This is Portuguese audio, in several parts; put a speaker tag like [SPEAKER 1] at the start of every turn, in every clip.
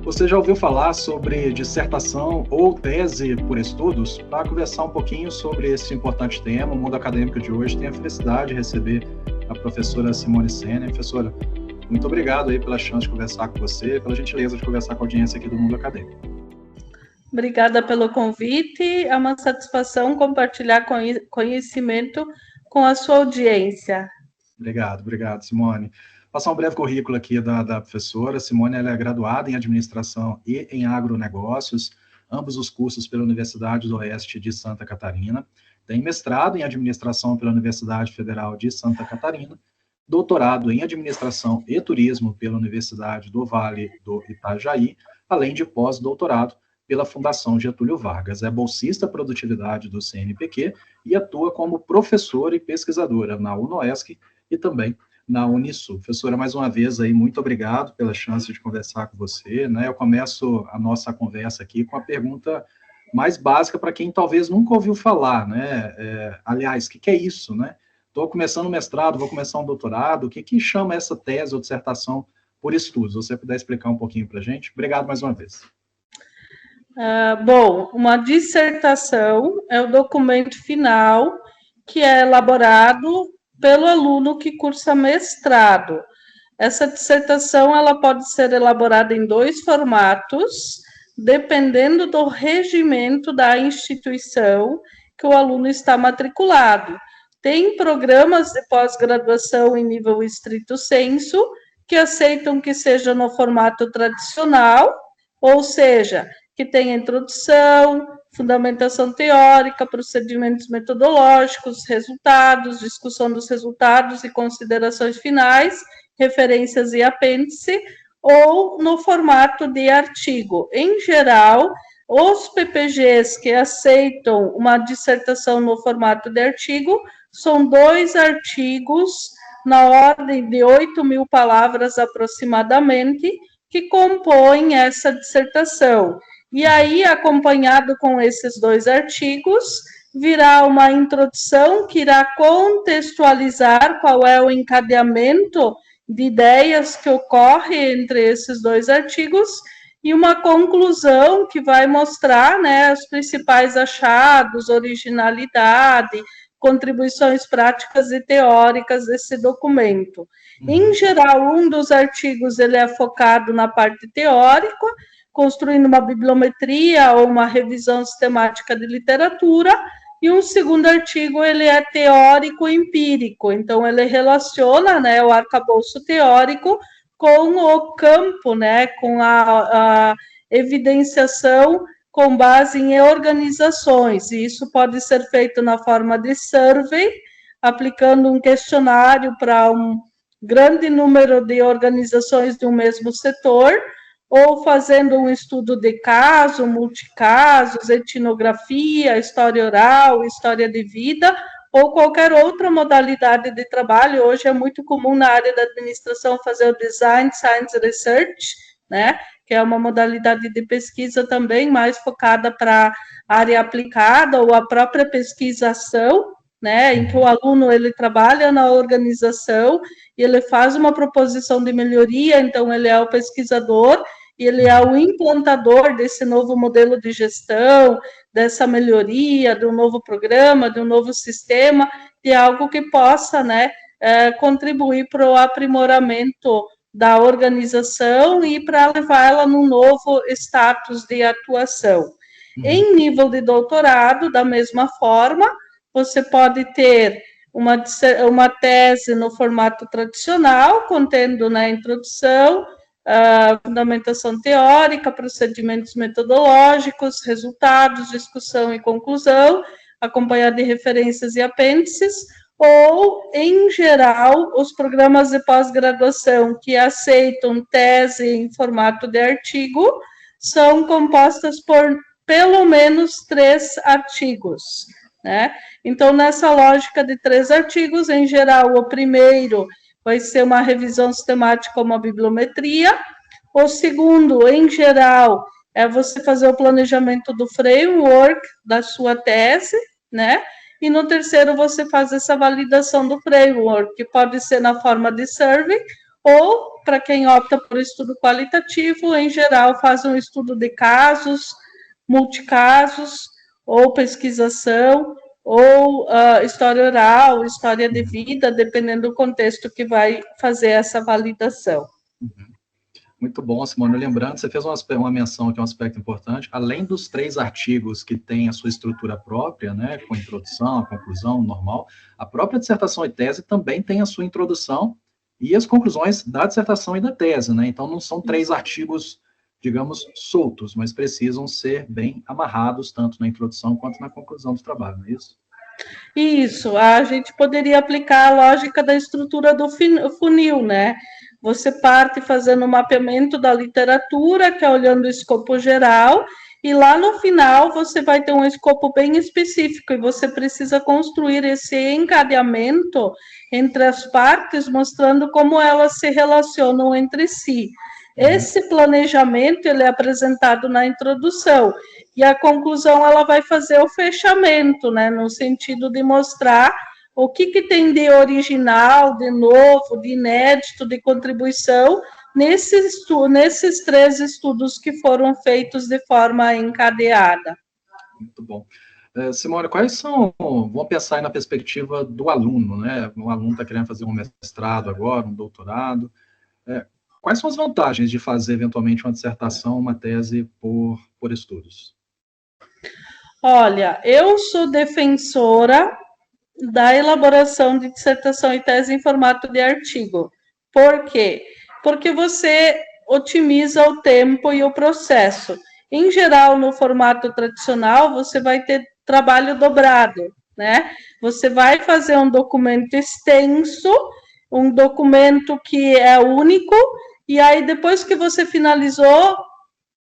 [SPEAKER 1] Você já ouviu falar sobre dissertação ou tese por estudos? Para conversar um pouquinho sobre esse importante tema, o mundo acadêmico de hoje, tenho a felicidade de receber a professora Simone Sena. Professora, muito obrigado aí pela chance de conversar com você, pela gentileza de conversar com a audiência aqui do mundo acadêmico.
[SPEAKER 2] Obrigada pelo convite, é uma satisfação compartilhar conhecimento com a sua audiência.
[SPEAKER 1] Obrigado, Simone. Passar um breve currículo aqui da professora. Simone, ela é graduada em Administração e em Agronegócios, ambos os cursos pela Universidade do Oeste de Santa Catarina. Tem mestrado em Administração pela Universidade Federal de Santa Catarina, doutorado em Administração e Turismo pela Universidade do Vale do Itajaí, além de pós-doutorado pela Fundação Getúlio Vargas. É bolsista Produtividade do CNPq e atua como professora e pesquisadora na UNOESC e também na Unisul. Professora, mais uma vez, aí, muito obrigado pela chance de conversar com você, né? Eu começo a nossa conversa aqui com a pergunta mais básica para quem talvez nunca ouviu falar, né? Aliás, o que é isso, né? Estou começando um mestrado, vou começar um doutorado, o que chama essa tese ou dissertação por estudos? Se você puder explicar um pouquinho para a gente. Obrigado mais uma vez.
[SPEAKER 2] Bom, uma dissertação é o documento final que é elaborado pelo aluno que cursa mestrado. Essa dissertação ela pode ser elaborada em 2 formatos, dependendo do regimento da instituição que o aluno está matriculado. Tem programas de pós-graduação em nível estrito sensu que aceitam que seja no formato tradicional, ou seja, que tenha introdução, fundamentação teórica, procedimentos metodológicos, resultados, discussão dos resultados e considerações finais, referências e apêndice, ou no formato de artigo. Em geral, os PPGs que aceitam uma dissertação no formato de artigo são 2 artigos na ordem de 8.000 palavras aproximadamente, que compõem essa dissertação. E aí, acompanhado com esses 2 artigos, virá uma introdução que irá contextualizar qual é o encadeamento de ideias que ocorre entre esses 2 artigos e uma conclusão que vai mostrar, né, os principais achados, originalidade, contribuições práticas e teóricas desse documento. Em geral, um dos artigos ele é focado na parte teórica, construindo uma bibliometria ou uma revisão sistemática de literatura, e um segundo artigo ele é teórico-empírico, então ele relaciona, né, o arcabouço teórico com o campo, né, com a evidenciação com base em organizações, e isso pode ser feito na forma de survey, aplicando um questionário para um grande número de organizações de um mesmo setor, ou fazendo um estudo de caso, multicasos, etnografia, história oral, história de vida, ou qualquer outra modalidade de trabalho. Hoje é muito comum na área da administração fazer o Design Science Research, né, que é uma modalidade de pesquisa também mais focada para a área aplicada ou a própria pesquisação, né, em que o aluno ele trabalha na organização e ele faz uma proposição de melhoria, então ele é o pesquisador e ele é o implantador desse novo modelo de gestão, dessa melhoria, de um novo programa, de um novo sistema, de algo que possa, né, contribuir para o aprimoramento da organização e para levar ela num novo status de atuação. Em nível de doutorado, da mesma forma, você pode ter uma tese no formato tradicional, contendo, né, introdução, fundamentação teórica, procedimentos metodológicos, resultados, discussão e conclusão, acompanhado de referências e apêndices, ou, em geral, os programas de pós-graduação que aceitam tese em formato de artigo são compostas por pelo menos 3 artigos, né? Então, nessa lógica de 3 artigos, em geral, o primeiro vai ser uma revisão sistemática, uma bibliometria. O segundo, em geral, é você fazer o planejamento do framework da sua tese, né? E no terceiro, você faz essa validação do framework, que pode ser na forma de survey ou, para quem opta por estudo qualitativo, em geral, faz um estudo de casos, multicasos, ou pesquisação, ou história oral, história de vida, dependendo do contexto que vai fazer essa validação.
[SPEAKER 1] Muito bom, Simone. Lembrando, você fez uma menção que é um aspecto importante, além dos 3 artigos que têm a sua estrutura própria, né, com introdução, conclusão, normal, a própria dissertação e tese também tem a sua introdução e as conclusões da dissertação e da tese, né? Então, não são 3 artigos, digamos, soltos, mas precisam ser bem amarrados, tanto na introdução quanto na conclusão do trabalho, não é isso?
[SPEAKER 2] Isso, a gente poderia aplicar a lógica da estrutura do funil, né? Você parte fazendo o mapeamento da literatura, que é olhando o escopo geral, e lá no final você vai ter um escopo bem específico, e você precisa construir esse encadeamento entre as partes, mostrando como elas se relacionam entre si. Esse planejamento ele é apresentado na introdução, e a conclusão ela vai fazer o fechamento, né, no sentido de mostrar o que tem de original, de novo, de inédito, de contribuição, nesses 3 estudos que foram feitos de forma encadeada.
[SPEAKER 1] Muito bom. Simone, quais são, vamos pensar aí na perspectiva do aluno, né? Um aluno está querendo fazer um mestrado agora, um doutorado. Quais são as vantagens de fazer, eventualmente, uma dissertação, uma tese por estudos?
[SPEAKER 2] Olha, eu sou defensora da elaboração de dissertação e tese em formato de artigo. Por quê? Porque você otimiza o tempo e o processo. Em geral, no formato tradicional, você vai ter trabalho dobrado, né? Você vai fazer um documento extenso, um documento que é único, e aí, depois que você finalizou,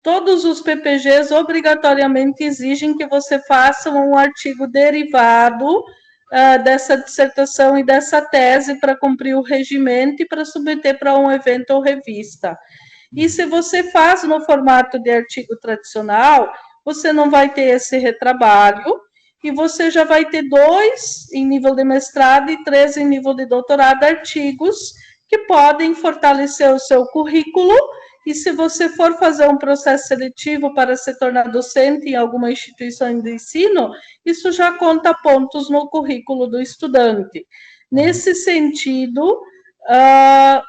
[SPEAKER 2] todos os PPGs obrigatoriamente exigem que você faça um artigo derivado dessa dissertação e dessa tese para cumprir o regimento e para submeter para um evento ou revista. E se você faz no formato de artigo tradicional, você não vai ter esse retrabalho e você já vai ter 2 em nível de mestrado e 3 em nível de doutorado, artigos que podem fortalecer o seu currículo. E se você for fazer um processo seletivo para se tornar docente em alguma instituição de ensino, isso já conta pontos no currículo do estudante. Nesse sentido,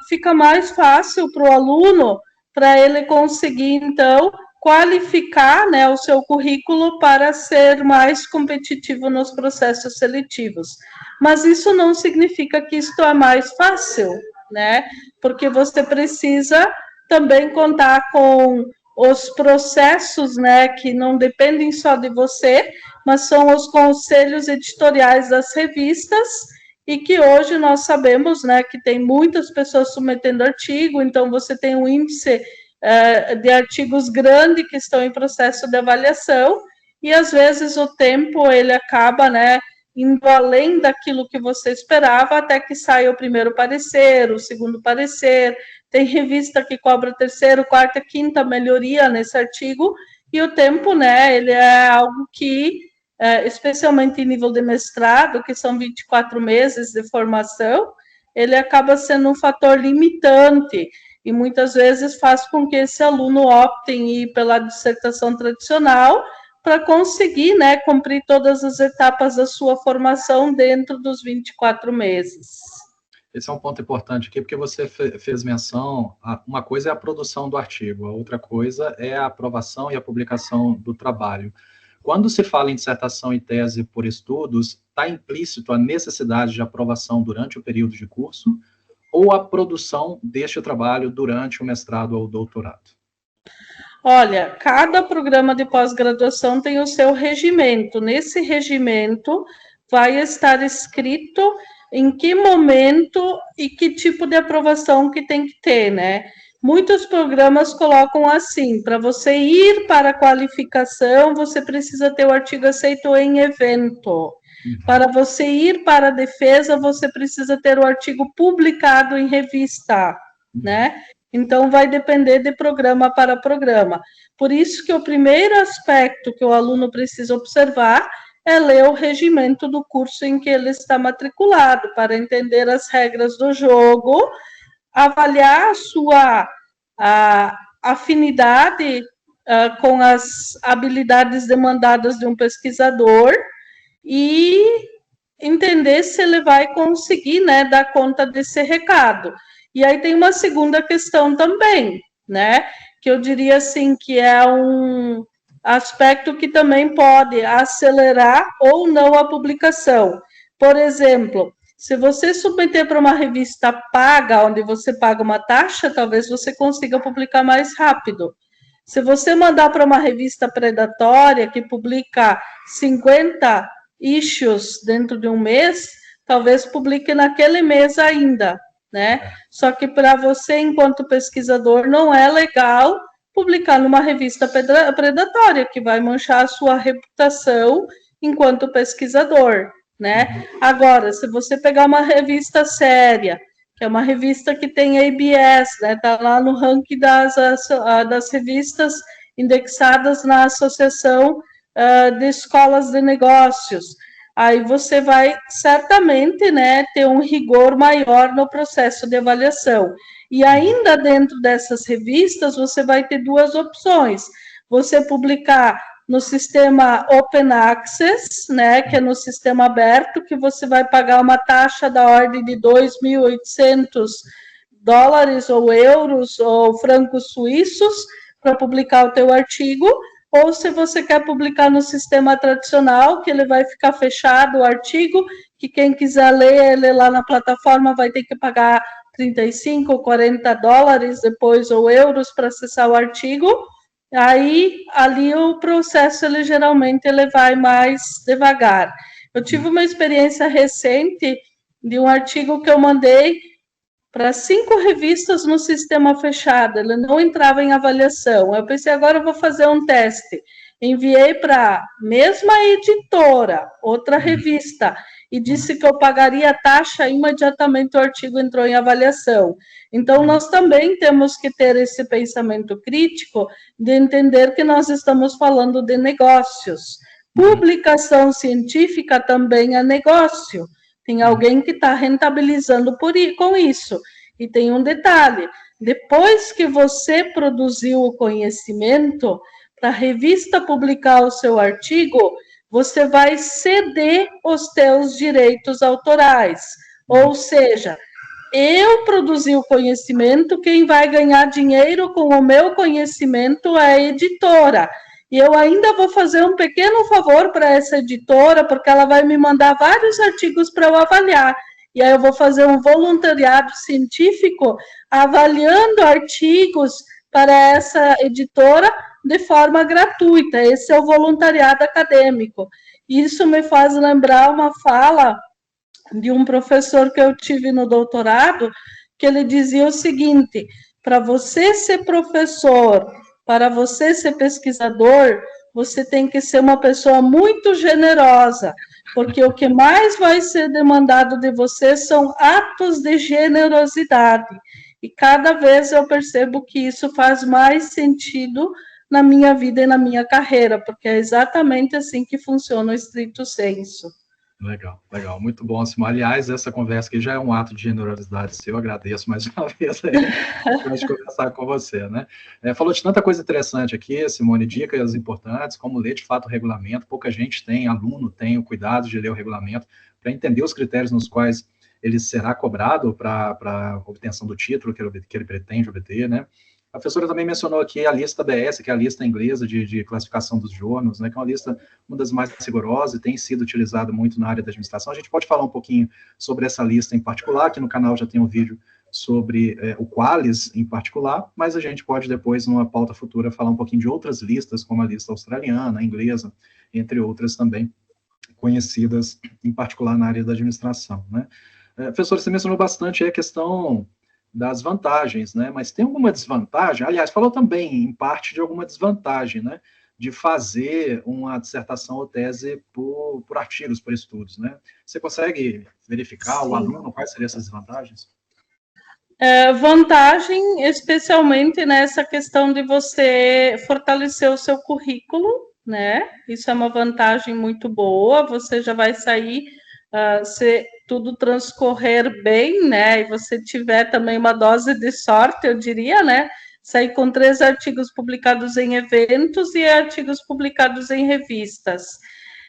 [SPEAKER 2] fica mais fácil para o aluno, para ele conseguir, então, qualificar, né, o seu currículo para ser mais competitivo nos processos seletivos. Mas isso não significa que isto é mais fácil, né? Porque você precisa também contar com os processos, né, que não dependem só de você, mas são os conselhos editoriais das revistas, e que hoje nós sabemos, né, que tem muitas pessoas submetendo artigo, então você tem um índice de artigos grande que estão em processo de avaliação, e às vezes o tempo ele acaba, né, indo além daquilo que você esperava, até que saia o primeiro parecer, o segundo parecer. Tem revista que cobra 3ª, 4ª, 5ª melhoria nesse artigo, e o tempo, né, ele é algo que, especialmente em nível de mestrado, que são 24 meses de formação, ele acaba sendo um fator limitante, e muitas vezes faz com que esse aluno opte em ir pela dissertação tradicional, para conseguir, né, cumprir todas as etapas da sua formação dentro dos 24 meses.
[SPEAKER 1] Esse é um ponto importante aqui, porque você fez menção, uma coisa é a produção do artigo, a outra coisa é a aprovação e a publicação do trabalho. Quando se fala em dissertação e tese por estudos, está implícito a necessidade de aprovação durante o período de curso ou a produção deste trabalho durante o mestrado ou doutorado?
[SPEAKER 2] Olha, cada programa de pós-graduação tem o seu regimento. Nesse regimento vai estar escrito em que momento e que tipo de aprovação que tem que ter, né? Muitos programas colocam assim: para você ir para a qualificação, você precisa ter o artigo aceito em evento. Para você ir para a defesa, você precisa ter o artigo publicado em revista, né? Então, vai depender de programa para programa. Por isso que o primeiro aspecto que o aluno precisa observar é ler o regimento do curso em que ele está matriculado, para entender as regras do jogo, avaliar a sua afinidade com as habilidades demandadas de um pesquisador e entender se ele vai conseguir, né, dar conta desse recado. E aí tem uma segunda questão também, né, que eu diria assim, que é um aspecto que também pode acelerar ou não a publicação. Por exemplo, se você submeter para uma revista paga, onde você paga uma taxa, talvez você consiga publicar mais rápido. Se você mandar para uma revista predatória que publica 50 issues dentro de um mês, talvez publique naquele mês ainda, né? Só que para você, enquanto pesquisador, não é legal publicar numa revista predatória, que vai manchar a sua reputação enquanto pesquisador, né? Agora, se você pegar uma revista séria, que é uma revista que tem ABS, né? Tá lá no ranking das revistas indexadas na Associação de Escolas de Negócios. Aí você vai certamente, né, ter um rigor maior no processo de avaliação. E ainda dentro dessas revistas, você vai ter duas opções. Você publicar no sistema Open Access, né, que é no sistema aberto, que você vai pagar uma taxa da ordem de $2.800 ou euros ou francos suíços para publicar o teu artigo, ou se você quer publicar no sistema tradicional, que ele vai ficar fechado o artigo, que quem quiser ler ele lá na plataforma vai ter que pagar $35 ou $40 depois, ou euros, para acessar o artigo. Aí, ali o processo, ele geralmente ele vai mais devagar. Eu tive uma experiência recente de um artigo que eu mandei para 5 revistas no sistema fechado, ele não entrava em avaliação. Eu pensei, agora eu vou fazer um teste. Enviei para a mesma editora, outra revista, e disse que eu pagaria a taxa, imediatamente o artigo entrou em avaliação. Então, nós também temos que ter esse pensamento crítico de entender que nós estamos falando de negócios. Publicação científica também é negócio. Tem alguém que está rentabilizando com isso. E tem um detalhe, depois que você produziu o conhecimento, para a revista publicar o seu artigo, você vai ceder os teus direitos autorais. Ou seja, eu produzi o conhecimento, quem vai ganhar dinheiro com o meu conhecimento é a editora. E eu ainda vou fazer um pequeno favor para essa editora, porque ela vai me mandar vários artigos para eu avaliar. E aí eu vou fazer um voluntariado científico avaliando artigos para essa editora de forma gratuita. Esse é o voluntariado acadêmico. Isso me faz lembrar uma fala de um professor que eu tive no doutorado, que ele dizia o seguinte: para você ser professor, para você ser pesquisador, você tem que ser uma pessoa muito generosa, porque o que mais vai ser demandado de você são atos de generosidade. E cada vez eu percebo que isso faz mais sentido na minha vida e na minha carreira, porque é exatamente assim que funciona o stricto sensu.
[SPEAKER 1] Legal, legal, muito bom, Simone. Aliás, essa conversa aqui já é um ato de generosidade seu, eu agradeço mais uma vez de conversar com você, né? Falou de tanta coisa interessante aqui, Simone, dicas importantes, como ler de fato o regulamento. Pouca gente tem, aluno tem o cuidado de ler o regulamento para entender os critérios nos quais ele será cobrado para obtenção do título que ele pretende obter, né? A professora também mencionou aqui a lista ABS, que é a lista inglesa de classificação dos journals, né, que é uma lista, uma das mais rigorosas e tem sido utilizada muito na área da administração. A gente pode falar um pouquinho sobre essa lista em particular, aqui no canal já tem um vídeo sobre o Qualis em particular, mas a gente pode depois, numa pauta futura, falar um pouquinho de outras listas, como a lista australiana, a inglesa, entre outras também conhecidas, em particular na área da administração, né. Professora, você mencionou bastante aí a questão das vantagens, né? Mas tem alguma desvantagem? Aliás, falou também, em parte, de alguma desvantagem, né? De fazer uma dissertação ou tese por artigos, por estudos, né? Você consegue verificar, sim, o aluno, quais seriam essas desvantagens?
[SPEAKER 2] Vantagem, especialmente nessa questão de você fortalecer o seu currículo, né? Isso é uma vantagem muito boa, você já vai sair... tudo transcorrer bem, né, e você tiver também uma dose de sorte, eu diria, né, sair com 3 artigos publicados em eventos e artigos publicados em revistas.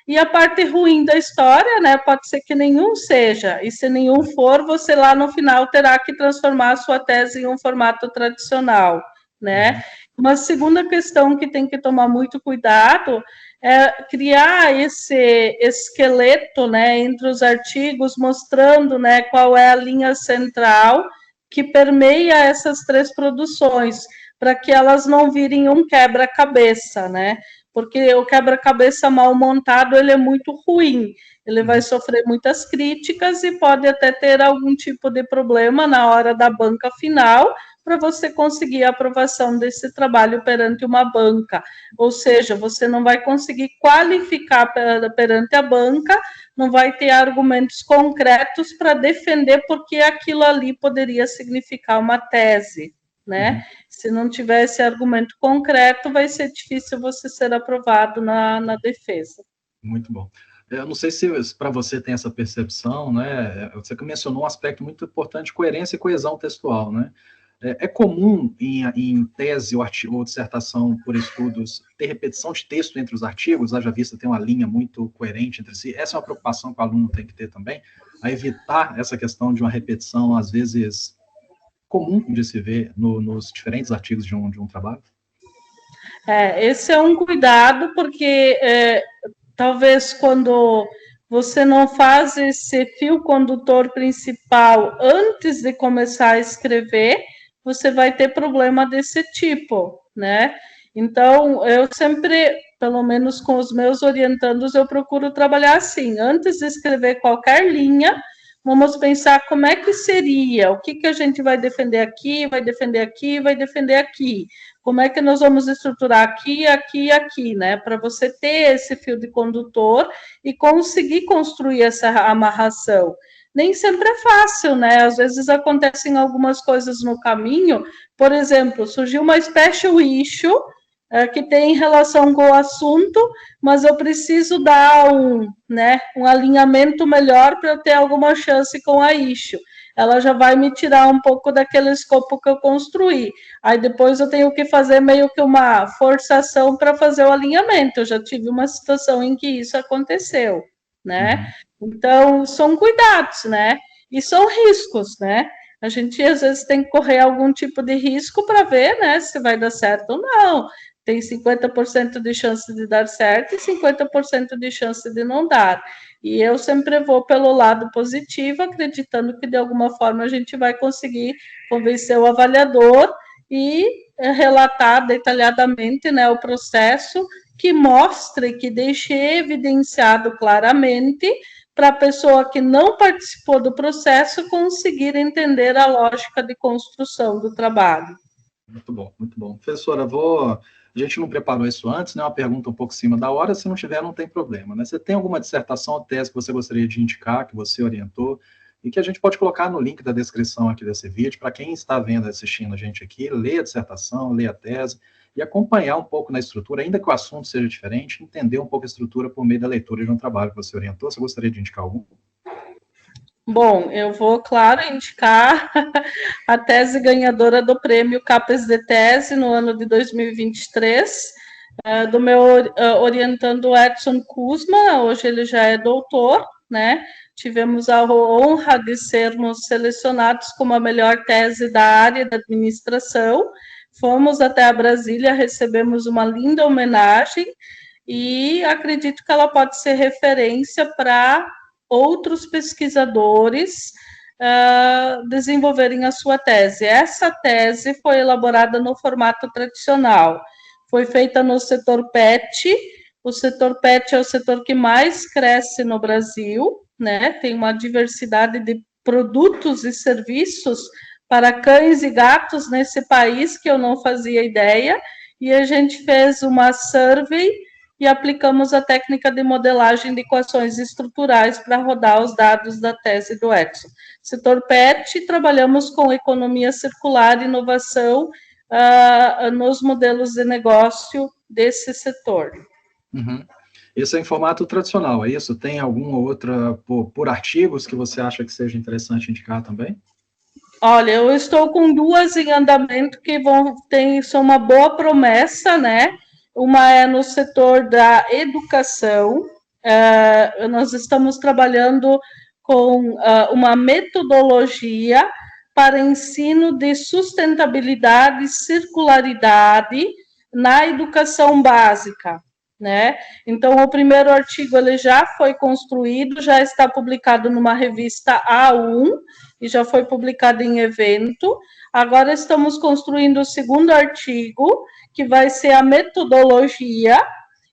[SPEAKER 2] E a parte ruim da história, né, pode ser que nenhum seja, e se nenhum for, você lá no final terá que transformar a sua tese em um formato tradicional, né. Uma segunda questão que tem que tomar muito cuidado é criar esse esqueleto, né, entre os artigos, mostrando, né, qual é a linha central que permeia essas 3 produções, para que elas não virem um quebra-cabeça, né? Porque o quebra-cabeça mal montado, ele é muito ruim, ele vai sofrer muitas críticas e pode até ter algum tipo de problema na hora da banca final, para você conseguir a aprovação desse trabalho perante uma banca. Ou seja, você não vai conseguir qualificar perante a banca, não vai ter argumentos concretos para defender porque aquilo ali poderia significar uma tese, né? Se não tiver esse argumento concreto, vai ser difícil você ser aprovado na defesa.
[SPEAKER 1] Muito bom. Eu não sei se para você tem essa percepção, né? Você mencionou um aspecto muito importante, coerência e coesão textual, né? É comum em tese ou dissertação por estudos ter repetição de texto entre os artigos, haja vista ter uma linha muito coerente entre si. Essa é uma preocupação que o aluno tem que ter também, a evitar essa questão de uma repetição, às vezes, comum de se ver nos diferentes artigos de um trabalho?
[SPEAKER 2] Esse é um cuidado, porque talvez quando você não faz esse fio condutor principal antes de começar a escrever, você vai ter problema desse tipo, né? Então, eu sempre, pelo menos com os meus orientandos, eu procuro trabalhar assim, antes de escrever qualquer linha, vamos pensar como é que seria, o que a gente vai defender aqui, vai defender aqui, vai defender aqui. Como é que nós vamos estruturar aqui, aqui e aqui, né? Para você ter esse fio de condutor e conseguir construir essa amarração. Nem sempre é fácil, né? Às vezes acontecem algumas coisas no caminho. Por exemplo, surgiu uma special issue que tem relação com o assunto, mas eu preciso dar um alinhamento melhor para eu ter alguma chance com a issue. Ela já vai me tirar um pouco daquele escopo que eu construí. Aí depois eu tenho que fazer meio que uma forçação para fazer o alinhamento. Eu já tive uma situação em que isso aconteceu, né? Então, são cuidados, né? E são riscos, né? A gente, às vezes, tem que correr algum tipo de risco para ver, né, se vai dar certo ou não. Tem 50% de chance de dar certo e 50% de chance de não dar. E eu sempre vou pelo lado positivo, acreditando que, de alguma forma, a gente vai conseguir convencer o avaliador e relatar detalhadamente, né, o processo que mostre, que deixe evidenciado claramente para a pessoa que não participou do processo conseguir entender a lógica de construção do trabalho.
[SPEAKER 1] Muito bom, muito bom. Professora, a gente não preparou isso antes, né? Uma pergunta um pouco em cima da hora, se não tiver, não tem problema, né? Você tem alguma dissertação ou tese que você gostaria de indicar, que você orientou, e que a gente pode colocar no link da descrição aqui desse vídeo, para quem está vendo, assistindo a gente aqui, ler a dissertação, ler a tese, e acompanhar um pouco na estrutura, ainda que o assunto seja diferente, entender um pouco a estrutura por meio da leitura de um trabalho que você orientou. Você gostaria de indicar algum?
[SPEAKER 2] Bom, eu vou, claro, indicar a tese ganhadora do prêmio CAPES de Tese no ano de 2023, do meu orientando Edson Kuzma. Hoje ele já é doutor, né? Tivemos a honra de sermos selecionados como a melhor tese da área da administração. Fomos até a Brasília, recebemos uma linda homenagem e acredito que ela pode ser referência para outros pesquisadores desenvolverem a sua tese. Essa tese foi elaborada no formato tradicional, foi feita no setor PET. O setor PET é o setor que mais cresce no Brasil, né? Tem uma diversidade de produtos e serviços para cães e gatos nesse país que eu não fazia ideia, e a gente fez uma survey e aplicamos a técnica de modelagem de equações estruturais para rodar os dados da tese do Edson. Setor PET, trabalhamos com economia circular e inovação nos modelos de negócio desse setor.
[SPEAKER 1] Uhum. Isso é em formato tradicional, é isso? Tem alguma outra por artigos que você acha que seja interessante indicar também?
[SPEAKER 2] Olha, eu estou com duas em andamento que são uma boa promessa, né? Uma é no setor da educação. Nós estamos trabalhando com uma metodologia para ensino de sustentabilidade e circularidade na educação básica, né? Então, o primeiro artigo ele já foi construído, já está publicado numa revista A1 e já foi publicado em evento. Agora estamos construindo o segundo artigo, que vai ser a metodologia,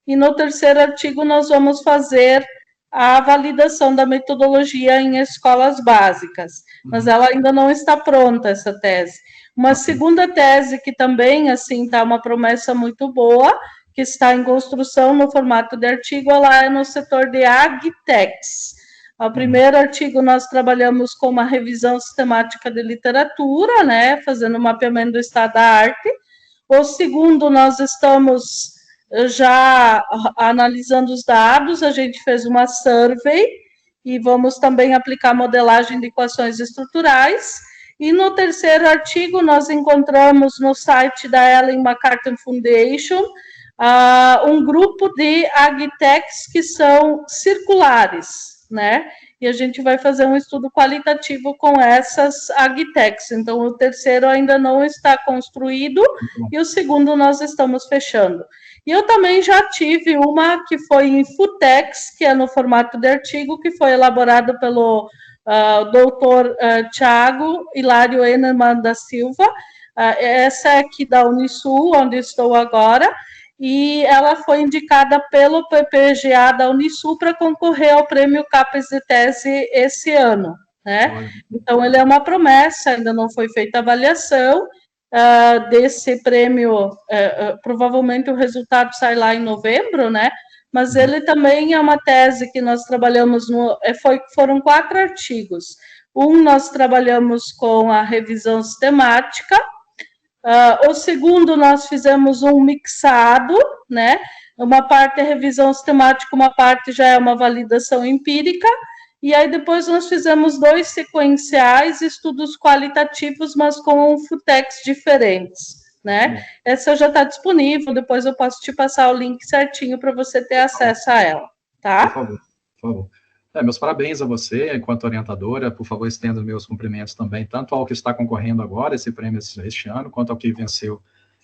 [SPEAKER 2] e no terceiro artigo nós vamos fazer a validação da metodologia em escolas básicas, mas ela ainda não está pronta, essa tese. Uma segunda tese que também, assim, está uma promessa muito boa, que está em construção no formato de artigo, ela é no setor de agtex. O primeiro artigo nós trabalhamos com uma revisão sistemática de literatura, né, fazendo o mapeamento do estado da arte. O segundo nós estamos já analisando os dados, a gente fez uma survey e vamos também aplicar modelagem de equações estruturais. E no terceiro artigo nós encontramos no site da Ellen MacArthur Foundation um grupo de agtex que são circulares, né? E a gente vai fazer um estudo qualitativo com essas agtex. Então, o terceiro ainda não está construído e o segundo nós estamos fechando. E eu também já tive uma que foi em Futex, que é no formato de artigo, que foi elaborado pelo doutor Thiago Hilário Enerman da Silva. Essa é aqui da Unisul, onde estou agora, e ela foi indicada pelo PPGA da Unisul para concorrer ao prêmio CAPES de Tese esse ano, né? Então, ele é uma promessa, ainda não foi feita a avaliação desse prêmio, provavelmente o resultado sai lá em novembro, né? Mas ele também é uma tese que nós trabalhamos, foram 4 artigos. Nós trabalhamos com a revisão sistemática. O segundo, nós fizemos um mixado, né? Uma parte é revisão sistemática, uma parte já é uma validação empírica, e aí depois nós fizemos 2 sequenciais, estudos qualitativos, mas com Futex diferentes, né? Essa já está disponível, depois eu posso te passar o link certinho para você ter acesso a ela, tá?
[SPEAKER 1] Por favor, por favor. Meus parabéns a você, enquanto orientadora. Por favor, estenda os meus cumprimentos também, tanto ao que está concorrendo agora, esse prêmio este ano, quanto ao que venceu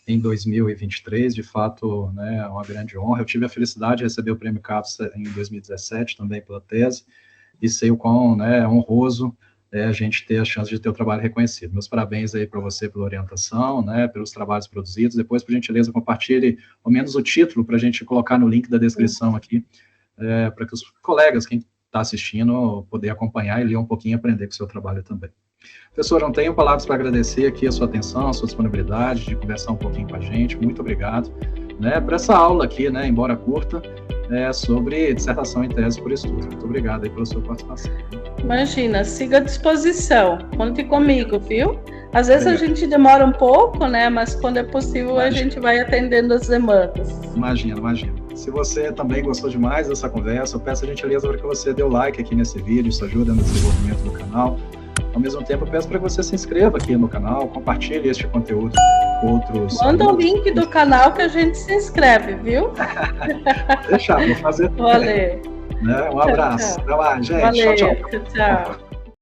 [SPEAKER 1] em 2023. De fato, né, é uma grande honra. Eu tive a felicidade de receber o prêmio CAPES em 2017, também pela tese, e sei o quão, né, honroso a gente ter a chance de ter o trabalho reconhecido. Meus parabéns aí para você pela orientação, né, pelos trabalhos produzidos. Depois, por gentileza, compartilhe ao menos o título para a gente colocar no link da descrição aqui, para que os colegas, quem está assistindo, poder acompanhar e ler um pouquinho e aprender com o seu trabalho também. Professor, não tenho palavras para agradecer aqui a sua atenção, a sua disponibilidade de conversar um pouquinho com a gente. Muito obrigado, né, por essa aula aqui, né, embora curta, sobre dissertação em tese por estudo. Muito obrigado aí pela sua participação.
[SPEAKER 2] Imagina, siga à disposição. Conte comigo, viu? Às vezes a gente demora um pouco, né, mas quando é possível a gente vai atendendo as demandas.
[SPEAKER 1] Imagina. Se você também gostou demais dessa conversa, eu peço a gentileza para que você dê o like aqui nesse vídeo, isso ajuda no desenvolvimento do canal. Ao mesmo tempo, eu peço para que você se inscreva aqui no canal, compartilhe este conteúdo com outros...
[SPEAKER 2] Manda o link do canal que a gente se inscreve, viu?
[SPEAKER 1] Deixa, vou fazer.
[SPEAKER 2] Valeu.
[SPEAKER 1] Um abraço.
[SPEAKER 2] Tchau.
[SPEAKER 1] Até mais, gente.
[SPEAKER 2] Valeu.
[SPEAKER 1] Tchau.
[SPEAKER 2] Tchau.